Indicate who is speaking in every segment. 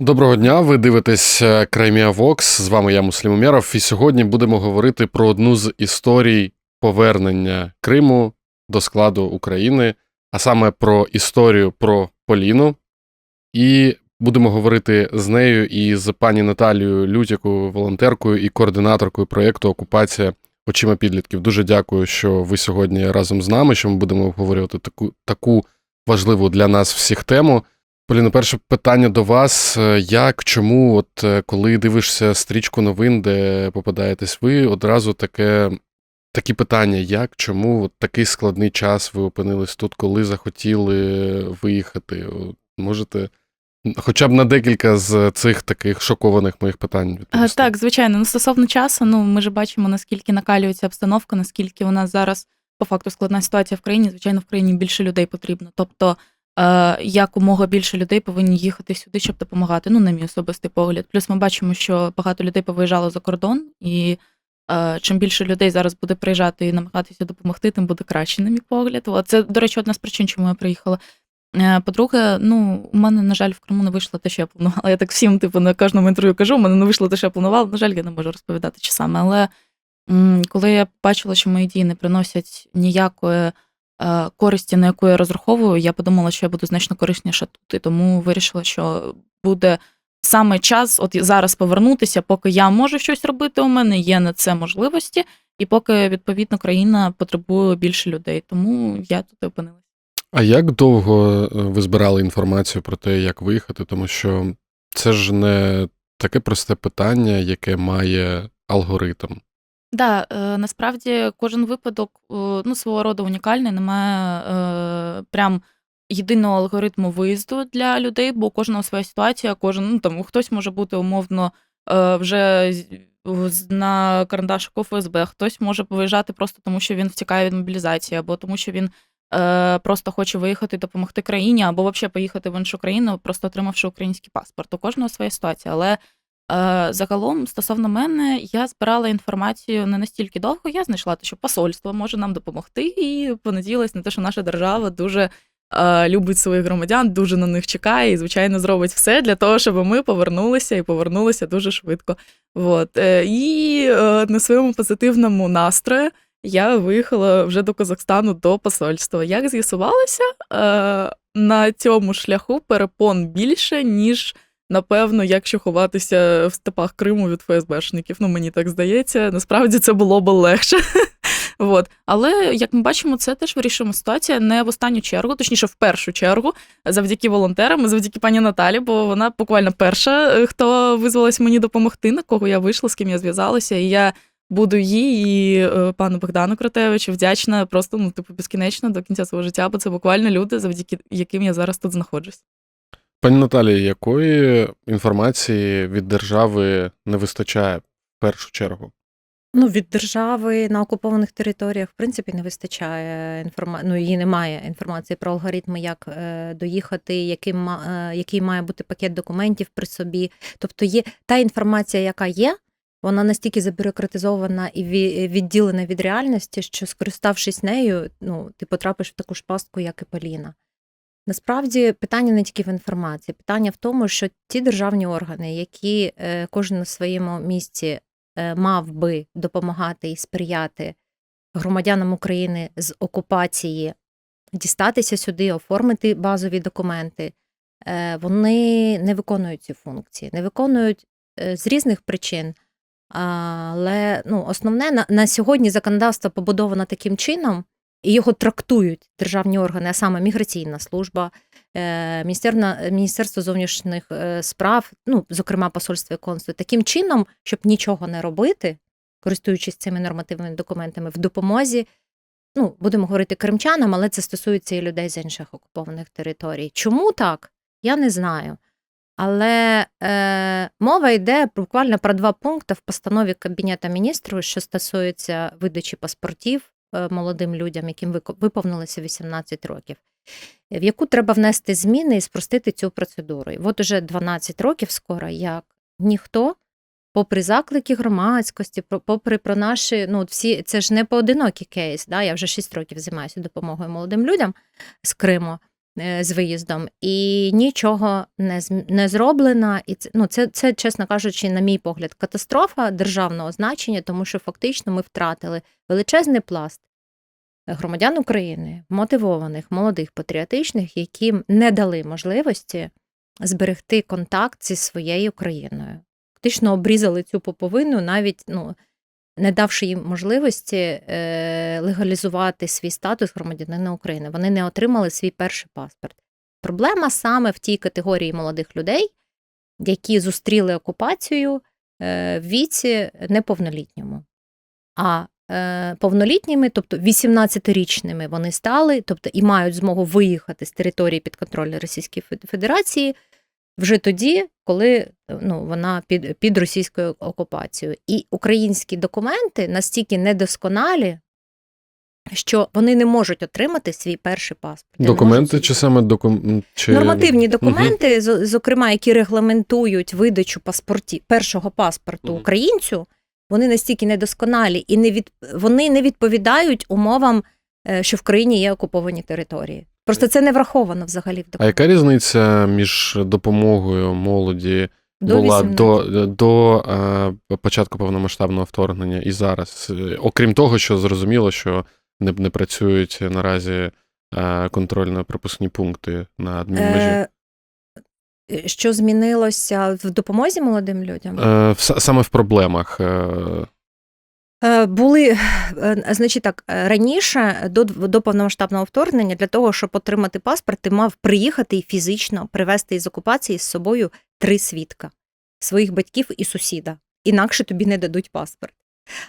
Speaker 1: Доброго дня, ви дивитесь Crimea Vox, з вами я, Муслім Умєров, і сьогодні будемо говорити про одну з історій повернення Криму до складу України, а саме про історію про Поліну. І будемо говорити з нею і з пані Наталією Лютяку, волонтеркою і координаторкою проєкту «Окупація очима підлітків». Дуже дякую, що ви сьогодні разом з нами, що ми будемо обговорювати таку важливу для нас всіх тему. Поліно, перше питання до вас. Як, чому, коли дивишся стрічку новин, де попадаєтесь ви, одразу такі питання, як, чому такий складний час ви опинились тут, коли захотіли виїхати? Можете хоча б на декілька з цих таких шокованих моїх питань відповісти?
Speaker 2: Так, звичайно. Стосовно часу, ми ж бачимо, наскільки накалюється обстановка, наскільки у нас зараз по факту складна ситуація в країні. Звичайно, в країні більше людей потрібно. Тобто, якомога більше людей повинні їхати сюди, щоб допомагати. На мій особистий погляд. Плюс ми бачимо, що багато людей повиїжджало за кордон, і чим більше людей зараз буде приїжджати і намагатися допомогти, тим буде краще, на мій погляд. Це, до речі, одна з причин, чому я приїхала. По-друге, у мене, на жаль, в Криму не вийшло те, що я планувала. Я так всім, на кожному інтерв'ю кажу, у мене не вийшло те, що я планувала. На жаль, я не можу розповідати, чи саме. Але коли я бачила, що мої дії не приносять ніякої користі, на яку я розраховую, я подумала, що я буду значно корисніша тут. І тому вирішила, що буде саме час от зараз повернутися, поки я можу щось робити, у мене є на це можливості, і поки, відповідно, країна потребує більше людей. Тому я тут і опинилася.
Speaker 1: А як довго ви збирали інформацію про те, як виїхати? Тому що це ж не таке просте питання, яке має алгоритм.
Speaker 2: Да, насправді кожен випадок свого роду унікальний, немає прям єдиного алгоритму виїзду для людей, бо у кожного своя ситуація, хтось може бути умовно вже на карандашику ФСБ, хтось може виїжджати просто тому, що він втікає від мобілізації, або тому, що він просто хоче виїхати, допомогти країні, або взагалі поїхати в іншу країну, просто отримавши український паспорт. У кожного своя ситуація, але загалом, стосовно мене, я збирала інформацію не настільки довго, я знайшла те, що посольство може нам допомогти, і понадіялась на те, що наша держава дуже любить своїх громадян, дуже на них чекає і, звичайно, зробить все для того, щоб ми повернулися, і повернулися дуже швидко. І на своєму позитивному настрої я виїхала вже до Казахстану, до посольства. Як з'ясувалося, на цьому шляху перепон більше, ніж, напевно, якщо ховатися в степах Криму від ФСБшників. Мені так здається. Насправді це було б легше. Але, як ми бачимо, це теж вирішуємо ситуація не в останню чергу, точніше, в першу чергу, завдяки волонтерам і завдяки пані Наталі, бо вона буквально перша, хто визвалась мені допомогти, на кого я вийшла, з ким я зв'язалася, і я буду їй і пану Богдану Кротевичу вдячна просто, безкінечно до кінця свого життя, бо це буквально люди, завдяки яким я зараз тут знаходжусь.
Speaker 1: Пані Наталі, якої інформації від держави не вистачає в першу чергу?
Speaker 3: Від держави на окупованих територіях, в принципі, не вистачає її немає інформації про алгоритми, як доїхати, який має бути пакет документів при собі. Тобто є та інформація, яка є, вона настільки забюрократизована і відділена від реальності, що, скориставшись нею, ти потрапиш в таку ж пастку, як і Поліна. Насправді, питання не тільки в інформації. Питання в тому, що ті державні органи, які кожен на своєму місці мав би допомагати і сприяти громадянам України з окупації дістатися сюди, оформити базові документи, вони не виконують ці функції. Не виконують з різних причин. Але основне, на сьогодні законодавство побудовано таким чином, і його трактують державні органи, а саме Міграційна служба, Міністерство зовнішніх справ, зокрема посольство і консульство, таким чином, щоб нічого не робити, користуючись цими нормативними документами, в допомозі, будемо говорити кримчанам, але це стосується і людей з інших окупованих територій. Чому так? Я не знаю. Але мова йде буквально про 2 пункти в постанові Кабінету міністрів, що стосується видачі паспортів молодим людям, яким виповнилося 18 років, в яку треба внести зміни і спростити цю процедуру. І от уже 12 років скоро, як ніхто, попри заклики громадськості, попри про наші, всі, це ж не поодинокий кейс, я вже 6 років займаюся допомогою молодим людям з Криму, з виїздом, і нічого не зроблено. І це, чесно кажучи, на мій погляд, катастрофа державного значення, тому що фактично ми втратили величезний пласт громадян України, мотивованих, молодих, патріотичних, яким не дали можливості зберегти контакт зі своєю країною. Фактично обрізали цю поповину, навіть не давши їм можливості легалізувати свій статус громадянина України. Вони не отримали свій перший паспорт. Проблема саме в тій категорії молодих людей, які зустріли окупацію в віці неповнолітньому. А повнолітніми, тобто 18-річними вони стали, тобто і мають змогу виїхати з території підконтрольної Російської Федерації вже тоді, коли вона під російською окупацією. І українські документи настільки недосконалі, що вони не можуть отримати свій перший паспорт.
Speaker 1: Документи чи саме
Speaker 3: нормативні документи, зокрема, які регламентують видачу першого паспорту українцю, вони настільки недосконалі і вони не відповідають умовам, що в країні є окуповані території. Просто це не враховано взагалі в документах.
Speaker 1: А яка різниця між допомогою молоді була до початку повномасштабного вторгнення і зараз? Окрім того, що зрозуміло, що не працюють наразі контрольно-пропускні пункти на адмінмежі.
Speaker 3: Що змінилося в допомозі молодим людям?
Speaker 1: Саме в проблемах.
Speaker 3: Значить так, раніше, до повномасштабного вторгнення, для того, щоб отримати паспорт, ти мав приїхати і фізично привезти із окупації з собою 3 свідка – своїх батьків і сусіда. Інакше тобі не дадуть паспорт.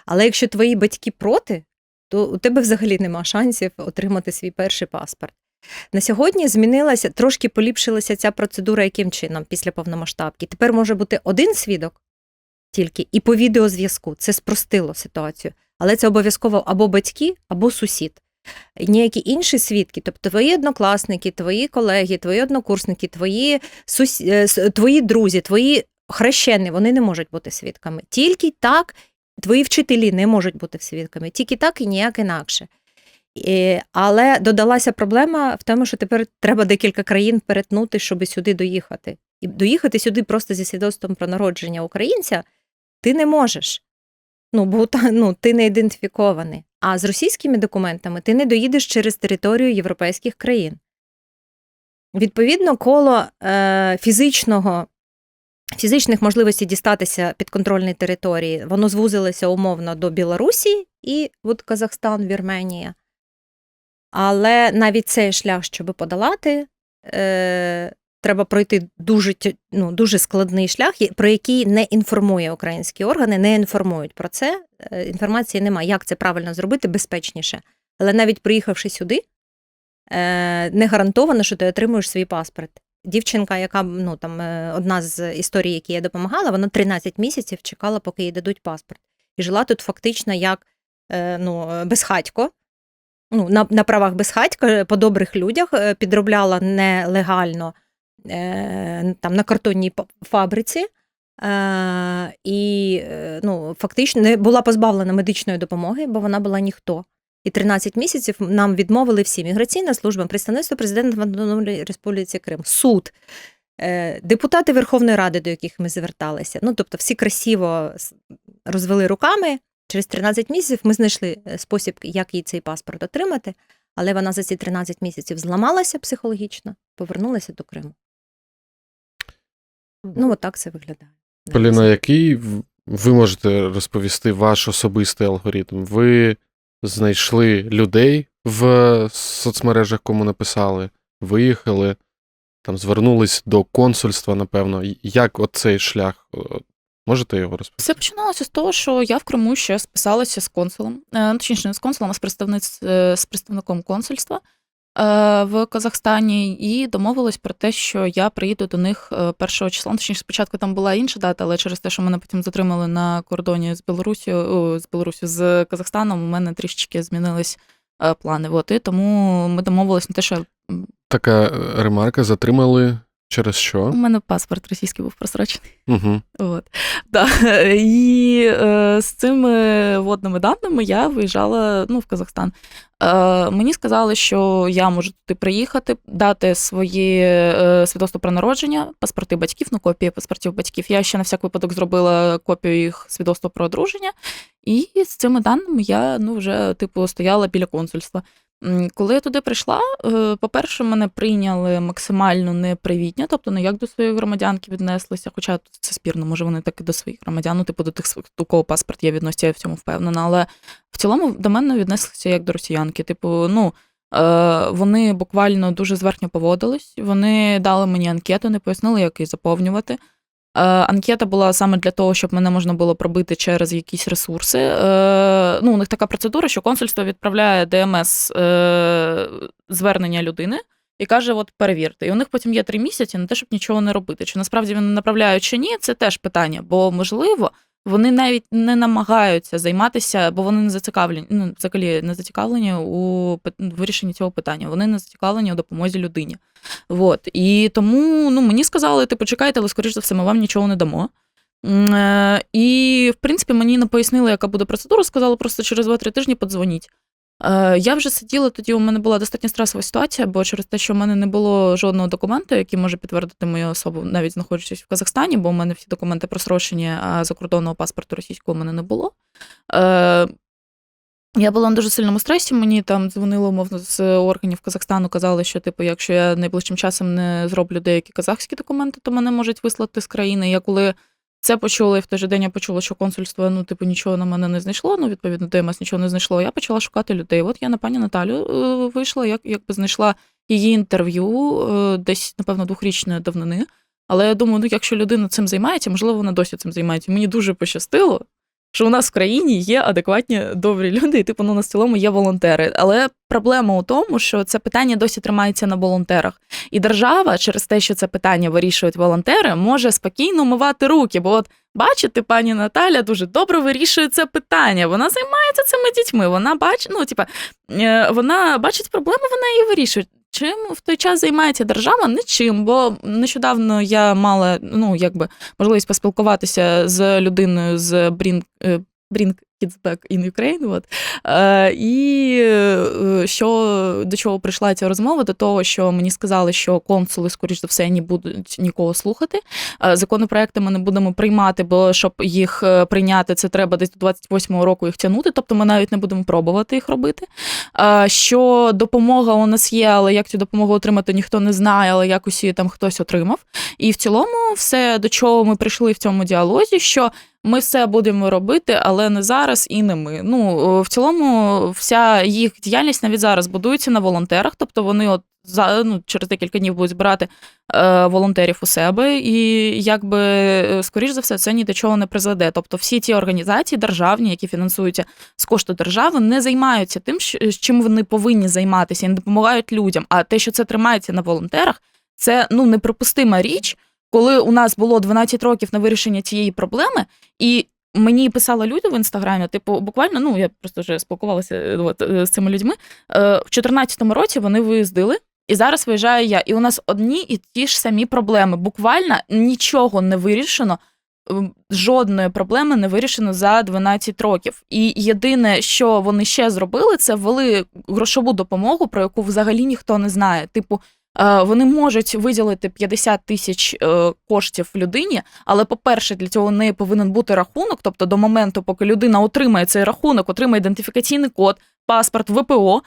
Speaker 3: Але якщо твої батьки проти, то у тебе взагалі нема шансів отримати свій перший паспорт. На сьогодні трошки поліпшилася ця процедура яким чином після повномасштабки. Тепер може бути 1 свідок тільки і по відеозв'язку. Це спростило ситуацію. Але це обов'язково або батьки, або сусід. Ніякі інші свідки, тобто твої однокласники, твої колеги, твої однокурсники, твої друзі, твої хрещені, вони не можуть бути свідками. Тільки так, твої вчителі не можуть бути свідками. Тільки так і ніяк інакше. Але додалася проблема в тому, що тепер треба декілька країн перетнути, щоб сюди доїхати. І доїхати сюди просто зі свідоцтвом про народження українця ти не можеш. Бо ти не ідентифікований. А з російськими документами ти не доїдеш через територію європейських країн. Відповідно, коло фізичних можливостей дістатися підконтрольної території, воно звузилося умовно до Білорусі і Казахстан, Вірменія. Але навіть цей шлях, щоб подолати, треба пройти дуже складний шлях, про який не інформує українські органи, не інформують про це. Інформації немає, як це правильно зробити безпечніше. Але навіть приїхавши сюди, не гарантовано, що ти отримуєш свій паспорт. Дівчинка, яка, одна з історій, які я допомагала, вона 13 місяців чекала, поки їй дадуть паспорт. І жила тут фактично як безхатько. На правах безхатька, по добрих людях, підробляла нелегально на картонній фабриці і фактично не була позбавлена медичної допомоги, бо вона була ніхто. І 13 місяців нам відмовили всі: Міграційна служба, представництво президента в Автономній Республіці Крим, суд, депутати Верховної Ради, до яких ми зверталися. Тобто всі красиво розвели руками. Через 13 місяців ми знайшли спосіб, як їй цей паспорт отримати, але вона за ці 13 місяців зламалася психологічно, повернулася до Криму. Отак це виглядає.
Speaker 1: Поліна, який ви можете розповісти ваш особистий алгоритм? Ви знайшли людей в соцмережах, кому написали, виїхали, звернулись до консульства, напевно. Як оцей шлях? Можете його розповісти?
Speaker 2: Все починалося з того, що я в Криму ще списалася з консулом, точніше не з консулом, а з представником консульства в Казахстані, і домовилась про те, що я приїду до них 1 числа. Точніше, спочатку там була інша дата, але через те, що мене потім затримали на кордоні з Казахстаном, у мене трішечки змінились плани. І тому ми домовились на те, що...
Speaker 1: Така ремарка: затримали Через
Speaker 2: У
Speaker 1: що?
Speaker 2: мене паспорт російський був просрочений.
Speaker 1: Угу.
Speaker 2: От. Да. І з цими водними даними я виїжджала в Казахстан. Мені сказали, що я можу туди приїхати, дати своє свідоцтво про народження, паспорти батьків, копії паспортів батьків. Я ще на всяк випадок зробила копію їх свідоцтва про одруження. І з цими даними я вже стояла біля консульства. Коли я туди прийшла, по-перше, мене прийняли максимально непривітно, тобто як до своєї громадянки віднеслися, хоча це спірно, може вони так і до своїх громадян, до тих, у кого паспорт є відносять, я в цьому впевнена, але в цілому до мене віднеслися як до росіянки. Вони буквально дуже зверхньо поводились, вони дали мені анкету, не пояснили, як її заповнювати. Анкета була саме для того, щоб мене можна було пробити через якісь ресурси. У них така процедура, що консульство відправляє ДМС звернення людини і каже, перевірте. І у них потім є 3 місяці на те, щоб нічого не робити. Чи насправді вони направляють, чи ні, це теж питання. Бо, можливо, вони навіть не намагаються займатися, бо вони не зацікавлені, взагалі не зацікавлені у вирішенні цього питання. Вони не зацікавлені у допомозі людині. І тому мені сказали, чекайте, але, скоріш за все, ми вам нічого не дамо. І, в принципі, мені не пояснили, яка буде процедура, сказали, просто через 2-3 тижні подзвоніть. Я вже сиділа, тоді у мене була достатньо стресова ситуація, бо через те, що в мене не було жодного документу, який може підтвердити мою особу, навіть знаходячись в Казахстані, бо у мене всі документи просрочені, а закордонного паспорту російського у мене не було. Я була на дуже сильному стресі, мені там дзвонили, умовно, з органів Казахстану, казали, що, якщо я найближчим часом не зроблю деякі казахські документи, то мене можуть вислати з країни. Я коли це почула, і в той же день я почула, що консульство, нічого на мене не знайшло, відповідно, ДМС нічого не знайшло, я почала шукати людей. Я на пані Наталю вийшла, якби знайшла її інтерв'ю десь, напевно, 2-річної давнини. Але я думаю, якщо людина цим займається, можливо, вона досі цим займається. Мені дуже пощастило, що у нас в країні є адекватні, добрі люди, і у нас в цілому є волонтери. Але проблема у тому, що це питання досі тримається на волонтерах. І держава через те, що це питання вирішують волонтери, може спокійно умивати руки. Бо бачите, пані Наталя дуже добре вирішує це питання. Вона займається цими дітьми. Вона бачить, вона бачить проблеми, вона її вирішує. Чим в той час займається держава? Нічим, бо нещодавно я мала, можливість поспілкуватися з людиною з Bring Kids Back in Ukraine. І до чого прийшла ця розмова? До того, що мені сказали, що консули, скоріш за все, не будуть нікого слухати. Законопроекти ми не будемо приймати, бо щоб їх прийняти, це треба десь до 28-го року їх тягнути, тобто ми навіть не будемо пробувати їх робити. Що допомога у нас є, але як цю допомогу отримати, ніхто не знає, але якось її там хтось отримав. І в цілому все, до чого ми прийшли в цьому діалозі, що ми все будемо робити, але не зараз і не ми. В цілому вся їх діяльність навіть зараз будується на волонтерах, тобто вони через декілька днів будуть збирати волонтерів у себе, і скоріш за все, це ні до чого не призведе. Тобто всі ті організації державні, які фінансуються з кошту держави, не займаються тим, чим вони повинні займатися, і не допомагають людям. А те, що це тримається на волонтерах, це неприпустима річ, коли у нас було 12 років на вирішення цієї проблеми, і мені писали люди в Інстаграмі, буквально, я просто вже спілкувалася з цими людьми, в 2014 році вони виїздили, і зараз виїжджаю я. І у нас одні і ті ж самі проблеми. Буквально нічого не вирішено, жодної проблеми не вирішено за 12 років. І єдине, що вони ще зробили, це ввели грошову допомогу, про яку взагалі ніхто не знає. Вони можуть виділити 50 тисяч коштів людині, але, по-перше, для цього в неї повинен бути рахунок, тобто до моменту, поки людина отримає цей рахунок, отримає ідентифікаційний код, паспорт, ВПО,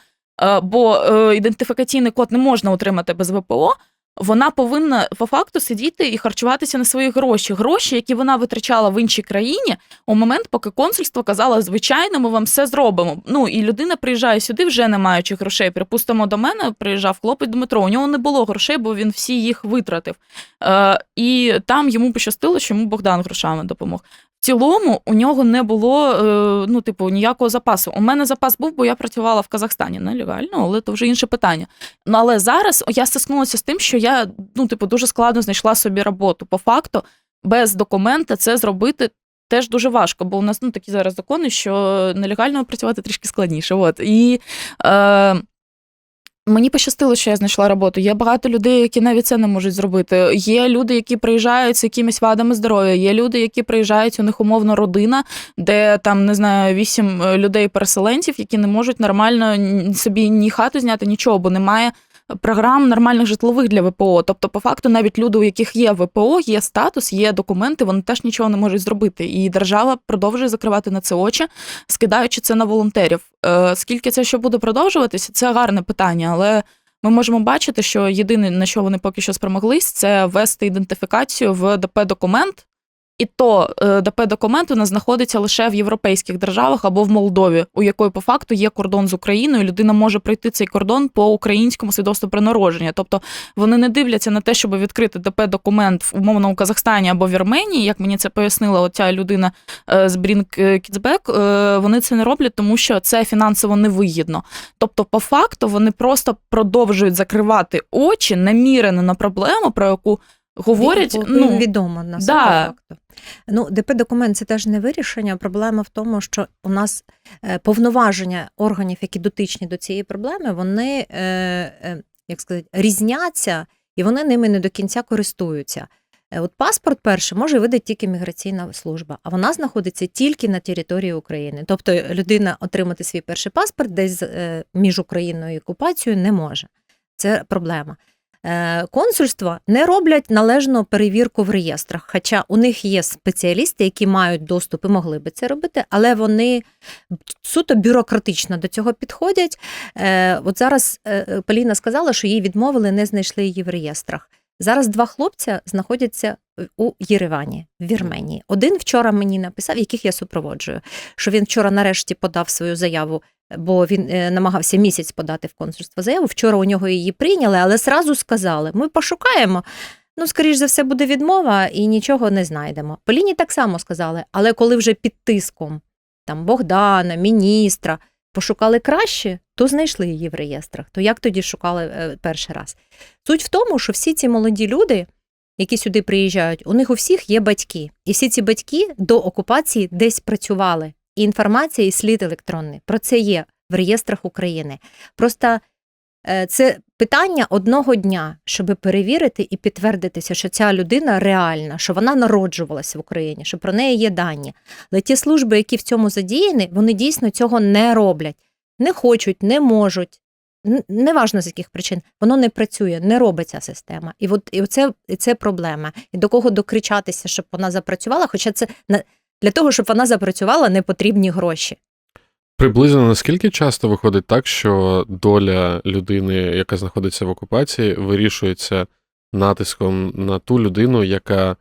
Speaker 2: бо ідентифікаційний код не можна отримати без ВПО, вона повинна по факту сидіти і харчуватися на свої гроші, які вона витрачала в іншій країні у момент, поки консульство казало, звичайно, ми вам все зробимо. І людина приїжджає сюди, вже не маючи грошей. Припустимо, до мене приїжджав хлопець Дмитро, у нього не було грошей, бо він всі їх витратив. І там йому пощастило, що йому Богдан грошами допомог. В цілому у нього не було ніякого запасу. У мене запас був, бо я працювала в Казахстані нелегально, але це вже інше питання. Але зараз я стикнулася з тим, що я дуже складно знайшла собі роботу. По факту, без документа це зробити теж дуже важко, бо у нас такі зараз закони, що нелегально працювати трішки складніше. І Мені пощастило, що я знайшла роботу. Є багато людей, які навіть це не можуть зробити. Є люди, які приїжджають з якимись вадами здоров'я. Є люди, які приїжджають, у них умовно родина, де там, не знаю, 8 людей-переселенців, які не можуть нормально собі ні хату зняти, нічого, бо немає програм нормальних житлових для ВПО. Тобто, по факту, навіть люди, у яких є ВПО, є статус, є документи, вони теж нічого не можуть зробити. І держава продовжує закривати на це очі, скидаючи це на волонтерів. Скільки це ще буде продовжуватися, це гарне питання, але ми можемо бачити, що єдине, на що вони поки що спромоглись, це ввести ідентифікацію в ДП-документ, і то ДП-документ у нас знаходиться лише в європейських державах або в Молдові, у якої по факту є кордон з Україною, людина може пройти цей кордон по українському свідоцтву про народження. Тобто вони не дивляться на те, щоб відкрити ДП-документ умовно у Казахстані або в Вірменії, як мені це пояснила оця людина з Bring Kids Back, вони це не роблять, тому що це фінансово невигідно. Тобто, по факту, вони просто продовжують закривати очі намірено на проблему, про яку говорять,
Speaker 3: відомо на
Speaker 2: да.
Speaker 3: факту. ДП-документ – це теж не вирішення. Проблема в тому, що у нас повноваження органів, які дотичні до цієї проблеми, вони, як сказати, різняться, і вони ними не до кінця користуються. От паспорт перший може видати тільки міграційна служба, а вона знаходиться тільки на території України. Тобто людина отримати свій перший паспорт десь між Україною і окупацією не може. Це проблема. Консульства не роблять належну перевірку в реєстрах, хоча у них є спеціалісти, які мають доступ і могли би це робити, але вони суто бюрократично до цього підходять. От зараз Поліна сказала, що їй відмовили, не знайшли її в реєстрах. Зараз 2 хлопця знаходяться у Єревані, в Вірменії. Один вчора мені написав, яких я супроводжую, що він вчора нарешті подав свою заяву, бо він намагався місяць подати в консульство заяву. Вчора у нього її прийняли, але сразу сказали, ми пошукаємо, скоріш за все буде відмова і нічого не знайдемо. Поліні так само сказали, але коли вже під тиском там Богдана, міністра, пошукали краще, то знайшли її в реєстрах. То як тоді шукали перший раз? Суть в тому, що всі ці молоді люди, які сюди приїжджають, у них у всіх є батьки. І всі ці батьки до окупації десь працювали. І інформація, і слід електронний. Про це є в реєстрах України. Просто це питання одного дня, щоб перевірити і підтвердитися, що ця людина реальна, що вона народжувалася в Україні, що про неї є дані. Але ті служби, які в цьому задіяні, вони дійсно цього не роблять. Не хочуть, не можуть. Неважно з яких причин. Воно не працює, не робить ця система. І це проблема. І до кого докричатися, щоб вона запрацювала, хоча це для того, щоб вона запрацювала, не потрібні гроші.
Speaker 1: Приблизно наскільки часто виходить так, що доля людини, яка знаходиться в окупації, вирішується натиском на ту людину, яка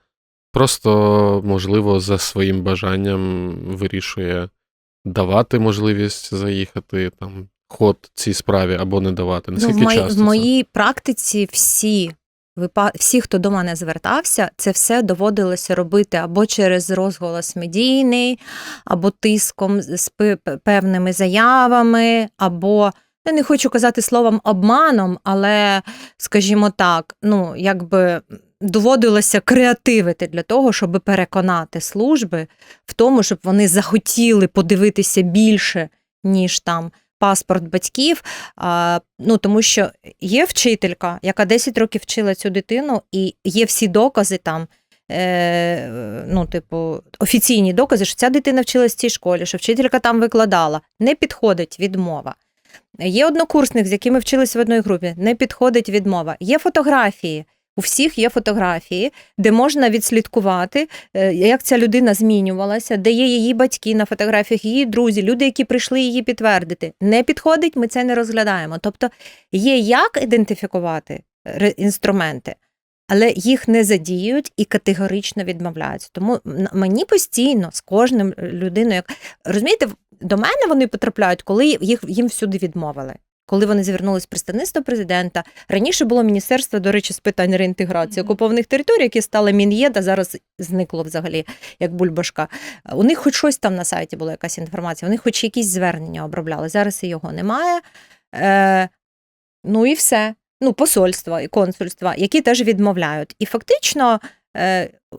Speaker 1: просто, можливо, за своїм бажанням вирішує давати можливість заїхати, там, ход цій справі або не давати? Наскільки часто
Speaker 3: в моїй практиці всі, хто до мене звертався, це все доводилося робити або через розголос медійний, або тиском з певними заявами, або, я не хочу казати словом обманом, але, скажімо так, доводилося креативити для того, щоб переконати служби в тому, щоб вони захотіли подивитися більше, ніж там паспорт батьків, тому що є вчителька, яка 10 років вчила цю дитину, і є всі докази там, офіційні докази, що ця дитина вчилась в цій школі, що вчителька там викладала. Не підходить відмова. Є однокурсник, з якими вчились в одній групі, не підходить відмова. Є фотографії. У всіх є фотографії, де можна відслідкувати, як ця людина змінювалася, де є її батьки на фотографіях, її друзі, люди, які прийшли її підтвердити. Не підходить, ми це не розглядаємо. Тобто є як ідентифікувати інструменти, але їх не задіють і категорично відмовляються. Тому мені постійно з кожним людиною, розумієте, до мене вони потрапляють, коли їм всюди відмовили. Коли вони звернулись в представництво президента. Раніше було Міністерство, до речі, з питань реінтеграції окупованих територій, яке стало Мін'єд, а зараз зникло взагалі, як бульбашка. У них хоч щось там на сайті була, якась інформація, вони хоч якісь звернення обробляли. Зараз і його немає. І все. Посольства і консульства, які теж відмовляють. І фактично,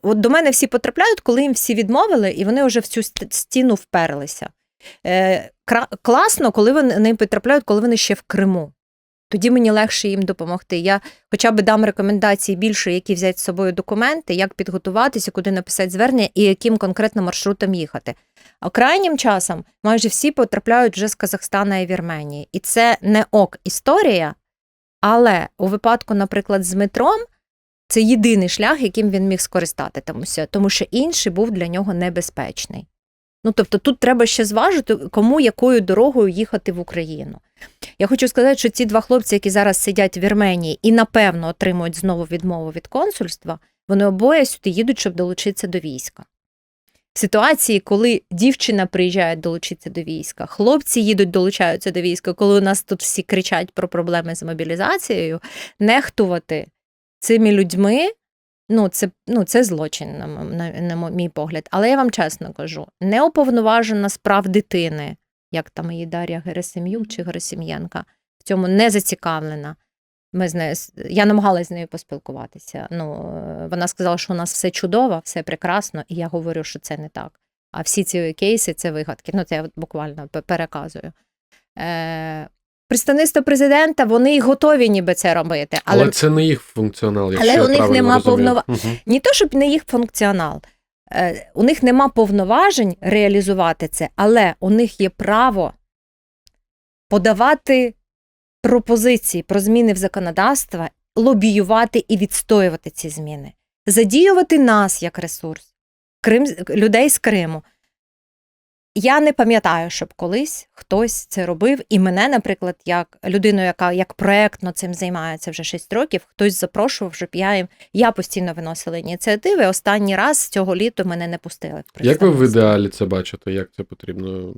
Speaker 3: от до мене всі потрапляють, коли їм всі відмовили, і вони вже в цю стіну вперлися. Класно, коли вони потрапляють, коли вони ще в Криму. тоді мені легше їм допомогти. Я хоча б дам рекомендації більше, які взяти з собою документи, як підготуватися, куди написати звернення і яким конкретно маршрутом їхати. А крайнім часом майже всі потрапляють вже з Казахстана і Вірменії. І це не ок історія, але у випадку, наприклад, з метром, це єдиний шлях, яким він міг скористатися, тому що інший був для нього небезпечний. Ну, тобто тут треба ще зважити, кому якою дорогою їхати в Україну. Я хочу сказати, що ці два хлопці, які зараз сидять в Вірменії і, напевно, отримують знову відмову від консульства, вони обоє сюди їдуть, щоб долучитися до війська. В ситуації, коли дівчина приїжджає долучитися до війська, хлопці їдуть, долучаються до війська, коли у нас тут всі кричать про проблеми з мобілізацією, нехтувати цими людьми, це злочин, на мій погляд. Але я вам чесно кажу, неуповноважена справ дитини, як там її Дар'я Герасим'юк чи Герасим'єнка, в цьому не зацікавлена. Я намагалась з нею поспілкуватися. Вона сказала, що у нас все чудово, все прекрасно, і я говорю, що це не так. А всі ці кейси – це вигадки. Це я буквально переказую. Представництво президента, вони й готові ніби це робити.
Speaker 1: Але це не їх функціонал, якщо
Speaker 3: але
Speaker 1: я
Speaker 3: у них
Speaker 1: правильно
Speaker 3: нема
Speaker 1: розумію.
Speaker 3: Не то, щоб не їх функціонал. У них нема повноважень реалізувати це, але у них є право подавати пропозиції про зміни в законодавство, лобіювати і відстоювати ці зміни. Задіювати нас як ресурс, людей з Криму. Я не пам'ятаю, щоб колись хтось це робив, і мене, наприклад, як людину, яка як проєктно цим займається вже 6 років, хтось запрошував, щоб я постійно виносила ініціативи. Останній раз з цього літа мене не пустили.
Speaker 1: Як ви в ідеалі це бачите? Як це потрібно?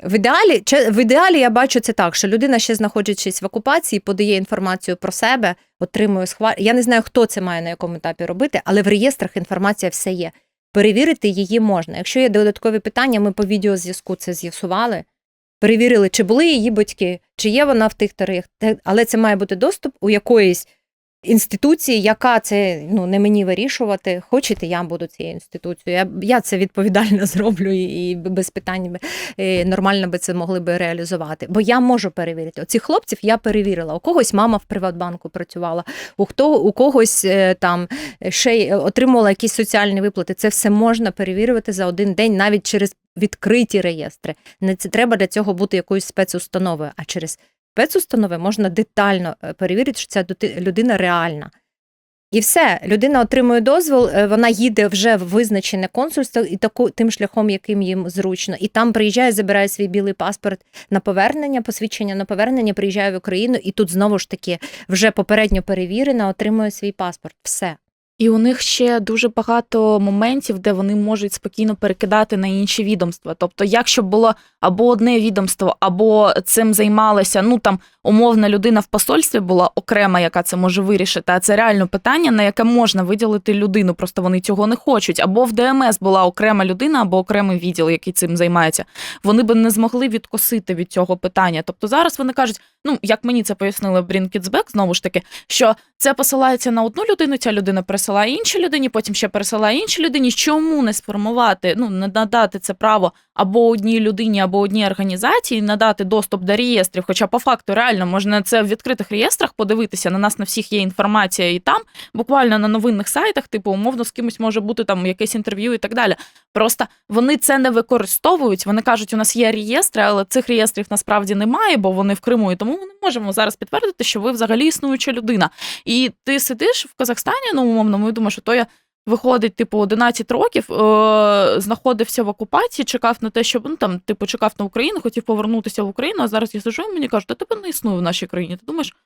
Speaker 3: В ідеалі я бачу це так, що людина, ще знаходячись в окупації, подає інформацію про себе, отримує Я не знаю, хто це має на якому етапі робити, але в реєстрах інформація все є. Перевірити її можна. Якщо є додаткові питання, ми по відеозв'язку це з'ясували, перевірили, чи були її батьки, чи є вона в тих тарифах, але це має бути доступ у якоїсь інституції, яка це, не мені вирішувати, хочете, я буду цією інституцією. Я це відповідально зроблю і без питань нормально би це могли би реалізувати. Бо я можу перевірити. Оцих хлопців я перевірила. У когось мама в Приватбанку працювала, у когось там ще отримувала якісь соціальні виплати. Це все можна перевірювати за один день, навіть через відкриті реєстри. Не це треба для цього бути якоюсь спецустановою, а через спецустанови можна детально перевірити, що ця людина реальна. І все, людина отримує дозвіл, вона їде вже в визначене консульство і тим шляхом, яким їм зручно. І там приїжджає, забирає свій білий паспорт на повернення, посвідчення на повернення, приїжджає в Україну і тут знову ж таки вже попередньо перевірена, отримує свій паспорт. Все.
Speaker 2: І у них ще дуже багато моментів, де вони можуть спокійно перекидати на інші відомства. Тобто, якщо було або одне відомство, або цим займалася, умовна людина в посольстві була окрема, яка це може вирішити, а це реально питання, на яке можна виділити людину, просто вони цього не хочуть. Або в ДМС була окрема людина, або окремий відділ, який цим займається. Вони б не змогли відкосити від цього питання. Тобто зараз вони кажуть, як мені це пояснили в Bring Kids Back, знову ж таки, що це посилається на одну людину, ця людина пересилає іншій людині, потім ще пересилає іншій людині. Чому не сформувати, не надати це право або одній людині, або одній організації, надати доступ до реєстрів, хоча по факту реально можна це в відкритих реєстрах подивитися, на нас на всіх є інформація і там, буквально на новинних сайтах, умовно з кимось може бути там якесь інтерв'ю і так далі. Просто вони це не використовують, вони кажуть, у нас є реєстри, але цих реєстрів насправді немає, бо вони в Криму, і тому ми не можемо зараз підтвердити, що ви взагалі існуюча людина. І ти сидиш в Казахстані, умовно, і думаєш, що то я виходить, 11 років, знаходився в окупації, чекав на те, щоб, чекав на Україну, хотів повернутися в Україну, а зараз я сиджу і мені кажуть, тебе не існує в нашій країні. Ти думаєш,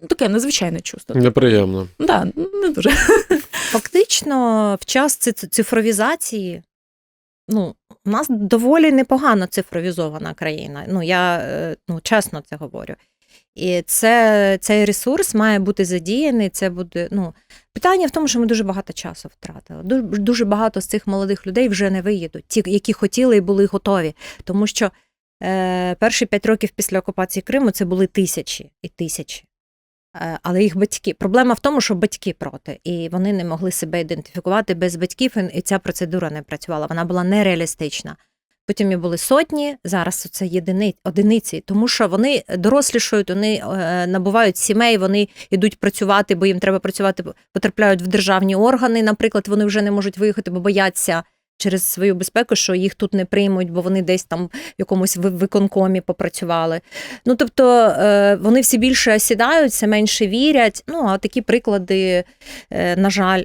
Speaker 2: таке незвичайне чувство.
Speaker 1: Неприємно.
Speaker 2: Так, не дуже.
Speaker 3: Фактично, в час цифровізації, у нас доволі непогано цифровізована країна. Я чесно це говорю. І цей ресурс має бути задіяний, це буде, питання в тому, що ми дуже багато часу втратили. Дуже багато з цих молодих людей вже не виїдуть, ті, які хотіли і були готові. Тому що перші 5 років після окупації Криму це були тисячі і тисячі. Але їх батьки. Проблема в тому, що батьки проти, і вони не могли себе ідентифікувати без батьків, і ця процедура не працювала, вона була нереалістична. потім і були сотні, зараз це одиниці, тому що вони дорослішають, вони набувають сімей, вони йдуть працювати, бо їм треба працювати, потрапляють в державні органи, наприклад, вони вже не можуть виїхати, бо бояться через свою безпеку, що їх тут не приймуть, бо вони десь там в якомусь виконкомі попрацювали. Ну, тобто вони всі більше осідають, все менше вірять. Ну, а такі приклади, на жаль.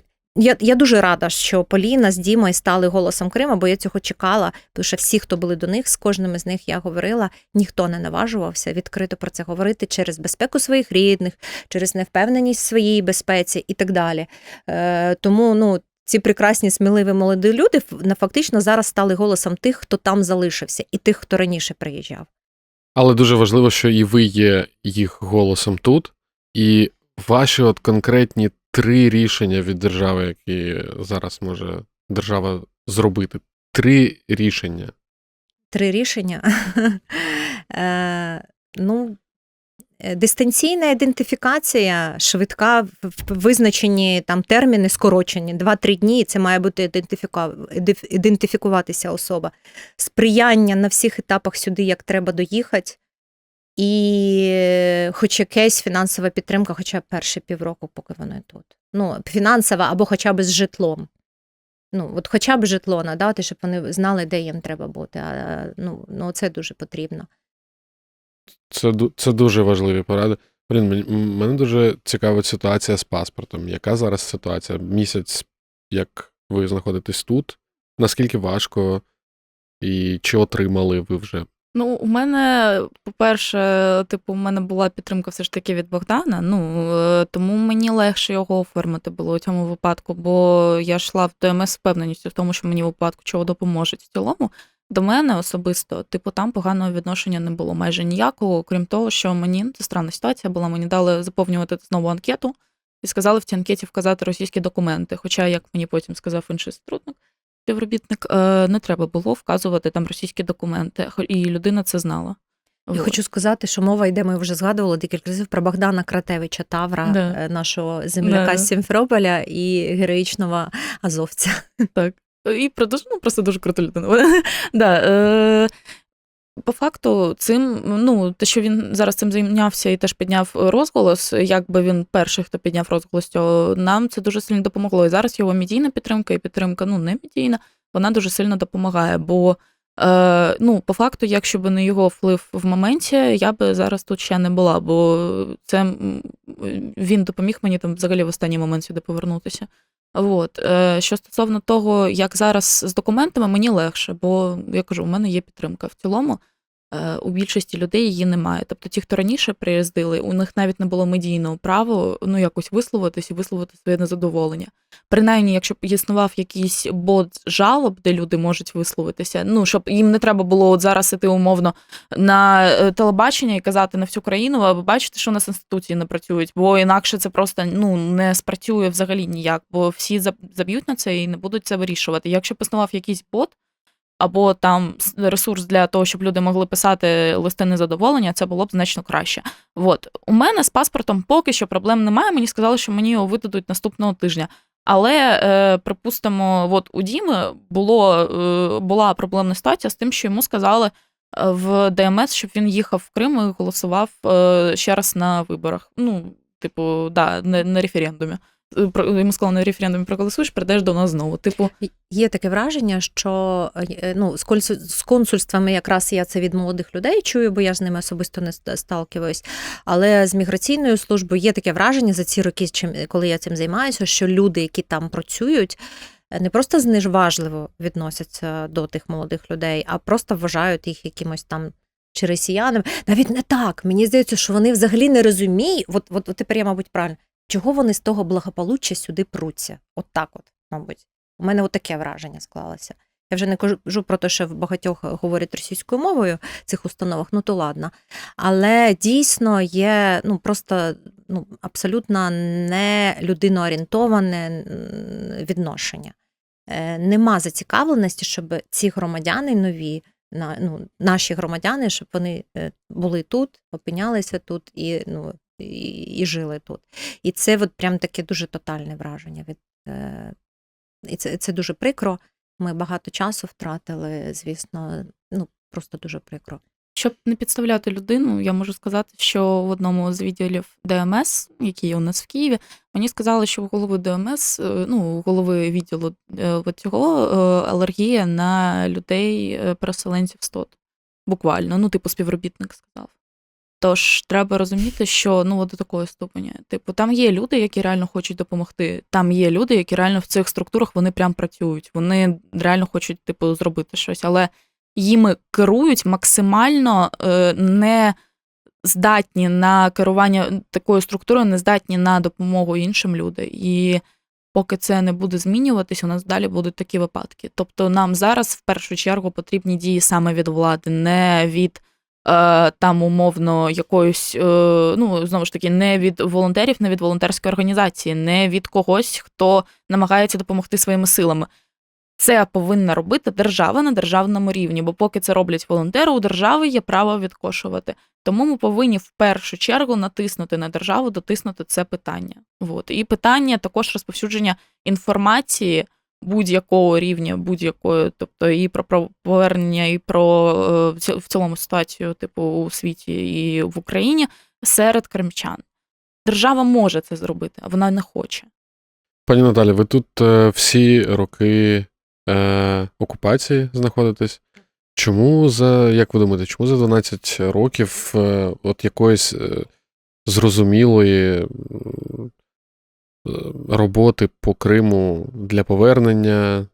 Speaker 3: Я дуже рада, що Поліна з Дімою стали голосом Криму, бо я цього чекала, тому що всі, хто були до них, з кожним із них я говорила, ніхто не наважувався відкрито про це говорити через безпеку своїх рідних, через невпевненість в своїй безпеці і так далі. Тому, ну, ці прекрасні, сміливі молоді люди фактично зараз стали голосом тих, хто там залишився, і тих, хто раніше приїжджав.
Speaker 1: Але дуже важливо, що і ви є їх голосом тут, і ваші от конкретні 3 рішення від держави, які зараз може держава зробити. 3 рішення.
Speaker 3: 3 рішення? Ну, дистанційна ідентифікація, швидка, визначені там терміни скорочені, 2-3 дні, і це має бути ідентифікуватися особа. Сприяння на всіх етапах сюди, як треба доїхати. І хоч якась фінансова підтримка, хоча б перші півроку, поки вони тут. Ну, фінансова або хоча б з житлом. Ну, от хоча б житло надати, щоб вони знали, де їм треба бути. Ну, це дуже потрібно.
Speaker 1: Це дуже важливі поради. Мене дуже цікавить ситуація з паспортом. Яка зараз ситуація? Місяць, як ви знаходитесь тут? Наскільки важко? І чи отримали ви вже?
Speaker 2: Ну, у мене, по-перше, типу, у мене була підтримка все ж таки від Богдана, тому мені легше його оформити було у цьому випадку, бо я йшла в ДМС з впевненістю в тому, що мені в випадку чого допоможуть. В цілому, до мене особисто, типу, там поганого відношення не було майже ніякого, крім того, що мені, це странна ситуація була, мені дали заповнювати знову анкету і сказали в цій анкеті вказати російські документи, хоча, як мені потім сказав інший співробітник, не треба було вказувати там російські документи, і людина це знала.
Speaker 3: Я хочу сказати, що мова йде, ми вже згадували декілька разів про Богдана Кратевича Тавра, нашого земляка з Сімферополя і героїчного азовця.
Speaker 2: Так. І просто дуже крута людина. По факту, те, що він зараз цим зайнявся і теж підняв розголос, якби він перший, хто підняв розголос, то нам це дуже сильно допомогло. І зараз його медійна підтримка і підтримка, не медійна, вона дуже сильно допомагає. Бо, по факту, якщо б не його вплив в моменті, я би зараз тут ще не була, бо він допоміг мені там взагалі в останній момент сюди повернутися. Що стосовно того, як зараз з документами, мені легше, бо, я кажу, у мене є підтримка. В цілому, у більшості людей її немає. Тобто ті, хто раніше приїздили, у них навіть не було медійного права, якось висловитись і висловити своє незадоволення. Принаймні, якщо б існував якийсь бот жалоб, де люди можуть висловитися, щоб їм не треба було от зараз іти умовно на телебачення і казати на всю країну, а ви бачите, що у нас інституції не працюють, бо інакше це просто не спрацює взагалі ніяк, бо всі заб'ють на це і не будуть це вирішувати. Якщо б існував якийсь бот, або там ресурс для того, щоб люди могли писати листи незадоволення, це було б значно краще. У мене з паспортом поки що проблем немає, мені сказали, що мені його видадуть наступного тижня. Але, припустимо, у Діми була проблемна ситуація з тим, що йому сказали в ДМС, щоб він їхав в Крим і голосував ще раз на виборах. На референдумі. Йому сказали, на референдумі проголосуєш, прийдеш до нас знову.
Speaker 3: Є таке враження, що з консульствами якраз я це від молодих людей чую, бо я з ними особисто не сталкиваюсь, але з міграційною службою є таке враження за ці роки, коли я цим займаюся, що люди, які там працюють, не просто зневажливо відносяться до тих молодих людей, а просто вважають їх якимось там чи росіянами. Навіть не так. Мені здається, що вони взагалі не розуміють, от тепер я, мабуть, правильно, чого вони з того благополуччя сюди пруться. Так, мабуть. У мене таке враження склалося. Я вже не кажу про те, що в багатьох говорять російською мовою в цих установах, то ладно. Але дійсно є просто абсолютно не людиноорієнтоване відношення. Нема зацікавленості, щоб ці громадяни нові, наші громадяни, щоб вони були тут, опинялися тут і жили тут. І це прям таке дуже тотальне враження. І це дуже прикро. Ми багато часу втратили, звісно, просто дуже прикро.
Speaker 2: Щоб не підставляти людину, я можу сказати, що в одному з відділів ДМС, який є у нас в Києві, мені сказали, що у голови ДМС, у голови відділу цього алергія на людей переселенців з ТОТ. Буквально, співробітник сказав. Тож треба розуміти, що до такої ступені. Там є люди, які реально хочуть допомогти. Там є люди, які реально в цих структурах вони прям працюють. Вони реально хочуть, зробити щось. Але їми керують максимально не здатні на керування такою структурою, не здатні на допомогу іншим людям. І поки це не буде змінюватись, у нас далі будуть такі випадки. Тобто нам зараз в першу чергу потрібні дії саме від влади, не від умовно якоюсь, знову ж таки, не від волонтерів, не від волонтерської організації, не від когось, хто намагається допомогти своїми силами. Це повинна робити держава на державному рівні, бо поки це роблять волонтери, у держави є право відкошувати. Тому ми повинні в першу чергу натиснути на державу, дотиснути це питання. І питання також розповсюдження інформації будь-якого рівня, будь-якої, тобто і про повернення, і про в цілому ситуацію, у світі і в Україні, серед кримчан. Держава може це зробити, а вона не хоче.
Speaker 1: Пані Наталі, ви тут всі роки окупації знаходитесь. Як ви думаєте, чому за 12 років якоїсь зрозумілої роботи по Криму для повернення,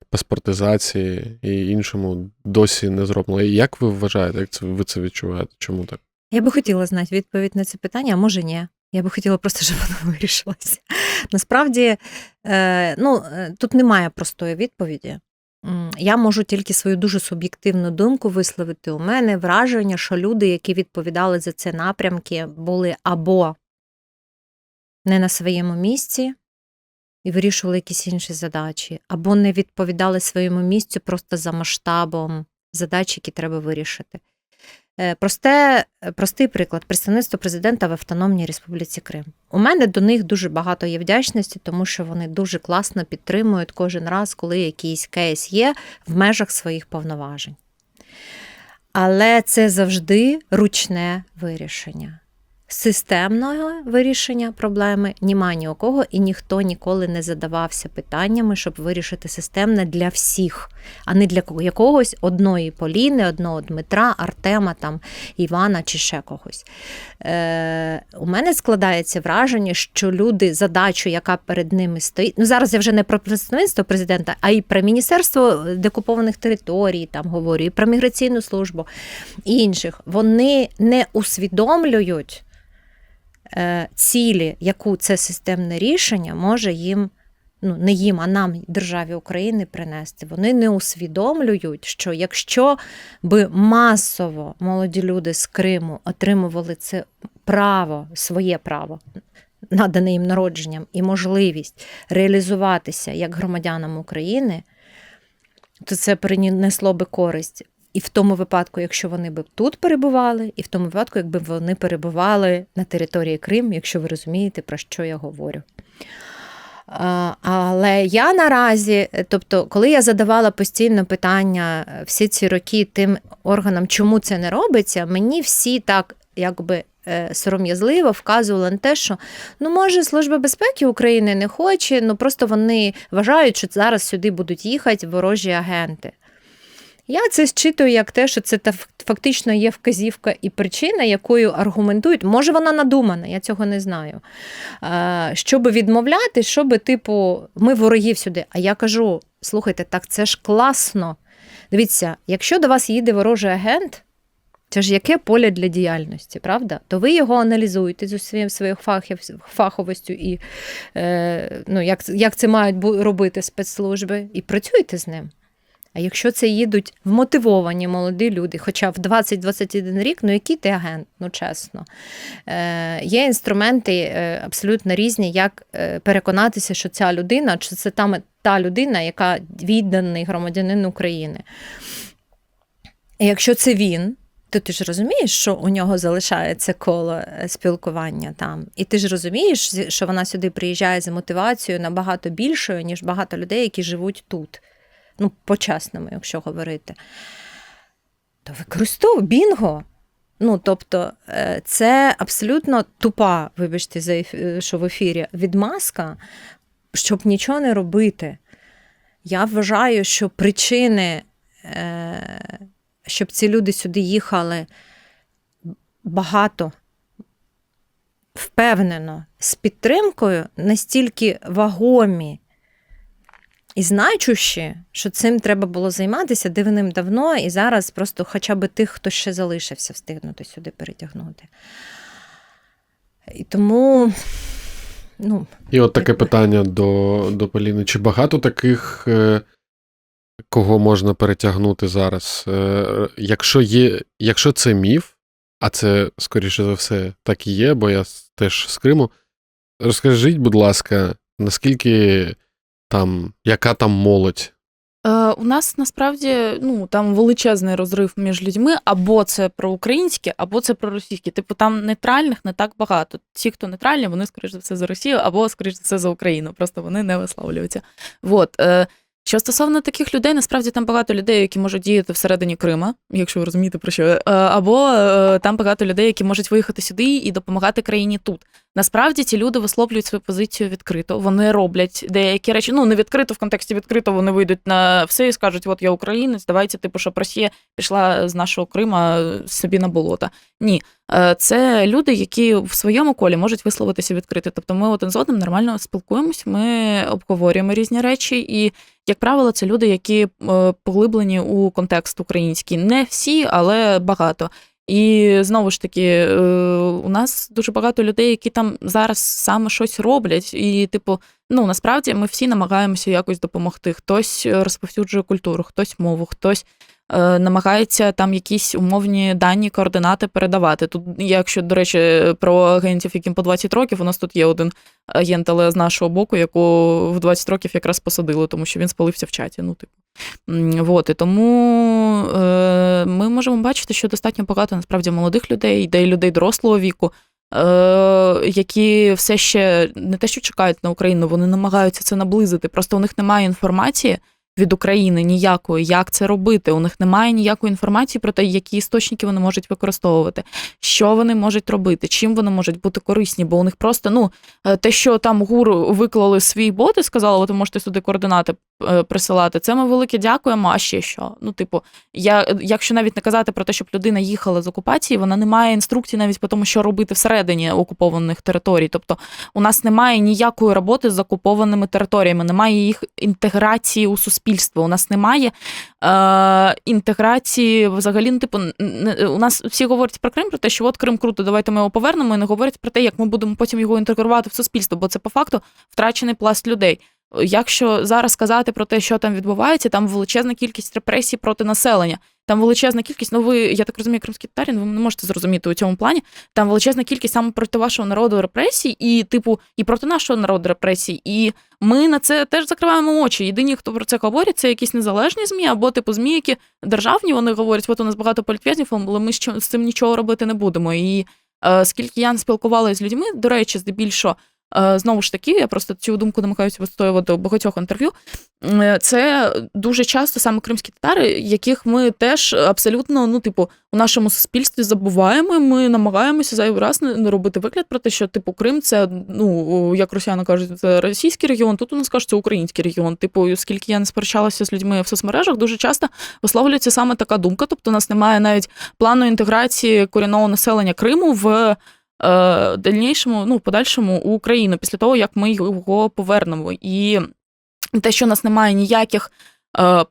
Speaker 1: паспортизації і іншому досі не зроблено? І як ви вважаєте, як ви це відчуваєте? Чому так?
Speaker 3: Я би хотіла знати відповідь на це питання, а може ні. Я би хотіла просто, щоб воно вирішилося. Насправді, тут немає простої відповіді. Я можу тільки свою дуже суб'єктивну думку висловити. У мене враження, що люди, які відповідали за ці напрямки, були або не на своєму місці і вирішували якісь інші задачі, або не відповідали своєму місцю просто за масштабом задач, які треба вирішити. Простий приклад. Представництво президента в Автономній Республіці Крим. У мене до них дуже багато є вдячності, тому що вони дуже класно підтримують кожен раз, коли якийсь кейс є в межах своїх повноважень. Але це завжди ручне вирішення. Системного вирішення проблеми немає ні у кого, і ніхто ніколи не задавався питаннями, щоб вирішити системне для всіх, а не для якогось одної Поліни, одного Дмитра, Артема, Івана чи ще когось. У мене складається враження, що люди задачу, яка перед ними стоїть, зараз я вже не про представництво президента, а й про Міністерство деокупованих територій, говорю, і про міграційну службу, і інших, вони не усвідомлюють цілі, яку це системне рішення може їм, не їм, а нам, державі України, принести. Вони не усвідомлюють, що якщо би масово молоді люди з Криму отримували це право, своє право, надане їм народженням, і можливість реалізуватися як громадянам України, то це принесло би користь. І в тому випадку, якщо вони б тут перебували, і в тому випадку, якби вони перебували на території Криму, якщо ви розумієте, про що я говорю. Але я наразі, тобто, коли я задавала постійно питання всі ці роки тим органам, чому це не робиться, мені всі так, сором'язливо вказували на те, що, може, Служба безпеки України не хоче, просто вони вважають, що зараз сюди будуть їхати ворожі агенти. Я це зчитую як те, що це фактично є вказівка і причина, якою аргументують. Може, вона надумана, я цього не знаю. Щоб відмовляти, щоб, ми ворогів сюди. А я кажу, слухайте, так це ж класно. Дивіться, якщо до вас їде ворожий агент, це ж яке поле для діяльності, правда? То ви його аналізуєте з усією своєю фаховістю і як це мають робити спецслужби, і працюєте з ним. А якщо це їдуть вмотивовані молоді люди, хоча в 20-21 рік, який ти агент, чесно. Є інструменти абсолютно різні, як переконатися, що ця людина, що це та людина, яка відданий громадянин України. І якщо це він, то ти ж розумієш, що у нього залишається коло спілкування там. І ти ж розумієш, що вона сюди приїжджає за мотивацією набагато більшою, ніж багато людей, які живуть тут. Ну, по-чесному, якщо говорити. То використовуй бінго. Ну, тобто, це абсолютно тупа, вибачте, що в ефірі, відмазка, щоб нічого не робити. Я вважаю, що причини, щоб ці люди сюди їхали багато, впевнено, з підтримкою, настільки вагомі і значущі, що цим треба було займатися давним-давно, і зараз просто хоча б тих, хто ще залишився, встигнути сюди перетягнути. І тому, ну...
Speaker 1: І от таке питання до Поліни. Чи багато таких, кого можна перетягнути зараз? Якщо це міф, а це, скоріше за все, так і є, бо я теж з Криму, розкажіть, будь ласка, наскільки яка там молодь?
Speaker 2: У нас насправді там величезний розрив між людьми, або це проукраїнські, або це проросійські. Типу там нейтральних не так багато. Ті, хто нейтральні, вони, скоріш за все, за Росію, або, скоріш за все, за Україну. Просто вони не висловлюються. Що стосовно таких людей, насправді там багато людей, які можуть діяти всередині Крима, якщо ви розумієте про що, або там багато людей, які можуть виїхати сюди і допомагати країні тут. Насправді ці люди висловлюють свою позицію відкрито, вони роблять деякі речі, не відкрито в контексті відкрито, вони вийдуть на все і скажуть, от я українець, давайте, щоб Росія пішла з нашого Крима собі на болото. Ні, це люди, які в своєму колі можуть висловитися відкрито. Тобто ми один з одним нормально спілкуємось, ми обговорюємо різні речі, і, як правило, це люди, які поглиблені у контекст український. Не всі, але багато. І, знову ж таки, у нас дуже багато людей, які там зараз саме щось роблять. І, насправді ми всі намагаємося якось допомогти. Хтось розповсюджує культуру, хтось мову, хтось намагається там якісь умовні дані, координати передавати. Тут, якщо, до речі, про агентів, яким по 20 років, у нас тут є один агент, але з нашого боку, яку в 20 років якраз посадили, тому що він спалився в чаті. І тому ми можемо бачити, що достатньо багато, насправді, молодих людей, де й людей дорослого віку, які все ще не те, що чекають на Україну, вони намагаються це наблизити. Просто у них немає інформації від України ніякої, як це робити. У них немає ніякої інформації про те, які істочники вони можуть використовувати, що вони можуть робити, чим вони можуть бути корисні, бо у них просто, те, що там ГУР виклали свій бот і сказали, ви можете сюди координати присилати, це ми велике дякуємо, а ще що? Якщо навіть не казати про те, щоб людина їхала з окупації, вона не має інструкцій навіть по тому, що робити всередині окупованих територій. Тобто у нас немає ніякої роботи з окупованими територіями, немає їх інтеграції у суспільство, у нас немає інтеграції взагалі, у нас всі говорять про Крим, про те, що от Крим круто, давайте ми його повернемо, і не говорять про те, як ми будемо потім його інтегрувати в суспільство, бо це по факту втрачений пласт людей. Якщо зараз казати про те, що там відбувається, там величезна кількість репресій проти населення, там величезна кількість, я так розумію, кримські татарі, ви не можете зрозуміти у цьому плані, там величезна кількість саме проти вашого народу репресій і проти нашого народу репресій. І ми на це теж закриваємо очі. Єдині, хто про це говорять, це якісь незалежні ЗМІ, або ЗМІ, які державні, вони говорять, от у нас багато політв'язнів, але ми з цим нічого робити не будемо. І скільки я спілкувалася з людьми, до речі, здебільшого, знову ж таки, я просто цю думку намагаюся вистоювати у багатьох інтерв'ю, це дуже часто саме кримські татари, яких ми теж абсолютно, у нашому суспільстві забуваємо, ми намагаємося зайвий раз не робити вигляд про те, що, Крим це, як росіяни кажуть, це російський регіон, тут у нас кажуть, це український регіон. Оскільки я не сперечалася з людьми в соцмережах, дуже часто висловлюється саме така думка, тобто у нас немає навіть плану інтеграції корінного населення Криму в подальшому у Україну, після того, як ми його повернемо. І те, що у нас немає ніяких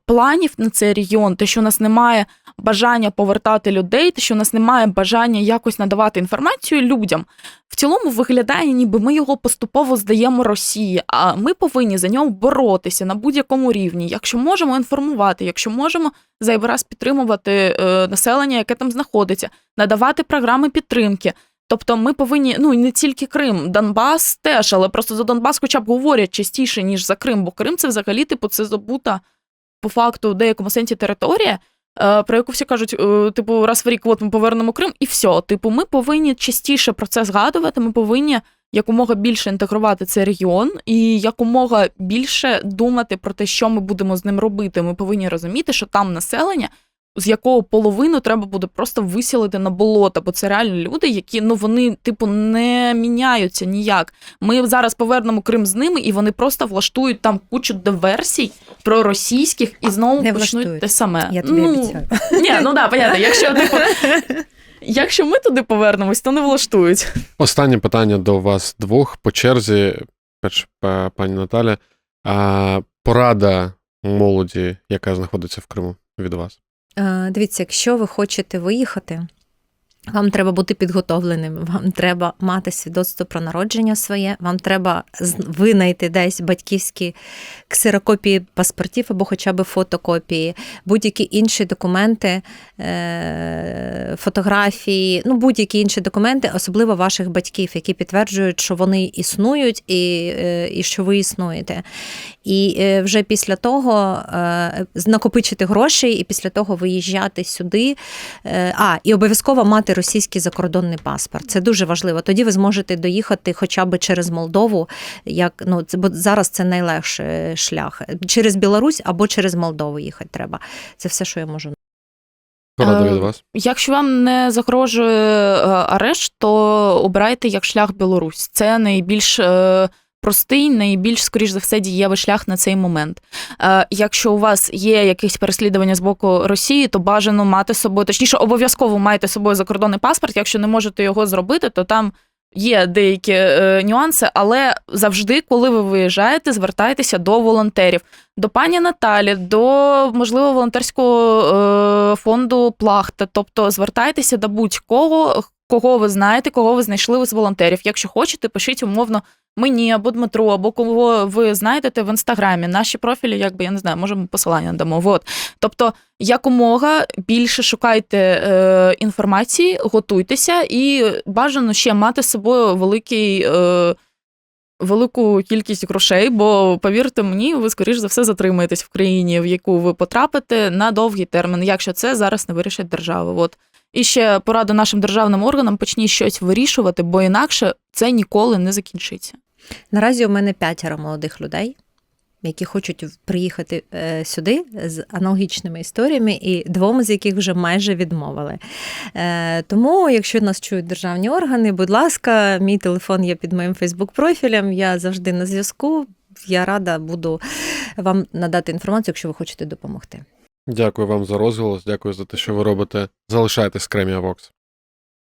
Speaker 2: планів на цей регіон, те, що у нас немає бажання повертати людей, те, що у нас немає бажання якось надавати інформацію людям, в цілому виглядає, ніби ми його поступово здаємо Росії, а ми повинні за нього боротися на будь-якому рівні. Якщо можемо інформувати, якщо можемо зайвий раз підтримувати населення, яке там знаходиться, надавати програми підтримки. Тобто ми повинні, не тільки Крим, Донбас теж, але просто за Донбас хоча б говорять частіше, ніж за Крим, бо Крим це взагалі, це забута по факту в деякому сенсі територія, про яку всі кажуть, типу, раз в рік от ми повернемо Крим, і все. Типу, ми повинні частіше про це згадувати, ми повинні якомога більше інтегрувати цей регіон і якомога більше думати про те, що ми будемо з ним робити. Ми повинні розуміти, що там населення, з якого половину треба буде просто висілити на болото, бо це реально люди, які, ну, вони, типу, не міняються ніяк. Ми зараз повернемо Крим з ними, і вони просто влаштують там кучу диверсій проросійських і знову
Speaker 3: Не
Speaker 2: почнуть
Speaker 3: влаштують.
Speaker 2: те саме.
Speaker 3: Я тобі обіцяю.
Speaker 2: Ні, ну да, понятно, якщо, типу, якщо ми туди повернемось, то не влаштують.
Speaker 1: Останнє питання до вас двох по черзі. Перше, пані Наталя. Порада молоді, яка знаходиться в Криму, від вас.
Speaker 3: Дивіться, якщо ви хочете виїхати, вам треба бути підготовленим, вам треба мати свідоцтво про народження своє, вам треба винайти десь батьківські ксерокопії паспортів або хоча б фотокопії, будь-які інші документи, фотографії, ну будь-які інші документи, особливо ваших батьків, які підтверджують, що вони існують і що ви існуєте. І вже після того накопичити гроші, і після того виїжджати сюди. І обов'язково мати російський закордонний паспорт. Це дуже важливо. Тоді ви зможете доїхати хоча б через Молдову, бо зараз це найлегший шлях. Через Білорусь або через Молдову їхати треба. Це все, що я можу.
Speaker 1: Порада від вас.
Speaker 2: Якщо вам не загрожує арешт, то обирайте як шлях Білорусь. Це найбільш простий, найбільш, скоріш за все, дієвий шлях на цей момент. Якщо у вас є якісь переслідування з боку Росії, то бажано мати з собою, точніше, обов'язково майте з собою закордонний паспорт. Якщо не можете його зробити, то там є деякі нюанси, але завжди, коли ви виїжджаєте, звертайтеся до волонтерів. До пані Наталі, до, можливо, волонтерського фонду «Плахта». Тобто звертайтеся до будь-кого, кого ви знаєте, кого ви знайшли з волонтерів. Якщо хочете, пишіть умовно мені або Дмитру, або кого ви знайдете в Інстаграмі. Наші профілі, якби, я не знаю, можемо посилання дамо. Вот. Тобто, якомога більше шукайте інформації, готуйтеся і бажано ще мати з собою велику кількість грошей, бо, повірте мені, ви, скоріш за все, затримаєтесь в країні, в яку ви потрапите на довгий термін, якщо це зараз не вирішить держава. От. І ще порада нашим державним органам: почніть щось вирішувати, бо інакше це ніколи не закінчиться.
Speaker 3: Наразі у мене 5 молодих людей, які хочуть приїхати сюди з аналогічними історіями, і 2 з яких вже майже відмовили. Тому, якщо нас чують державні органи, будь ласка, мій телефон є під моїм Фейсбук-профілем, я завжди на зв'язку, я рада буду вам надати інформацію, якщо ви хочете допомогти.
Speaker 1: Дякую вам за розголос, дякую за те, що ви робите. Залишайтесь з Кремія Вокс.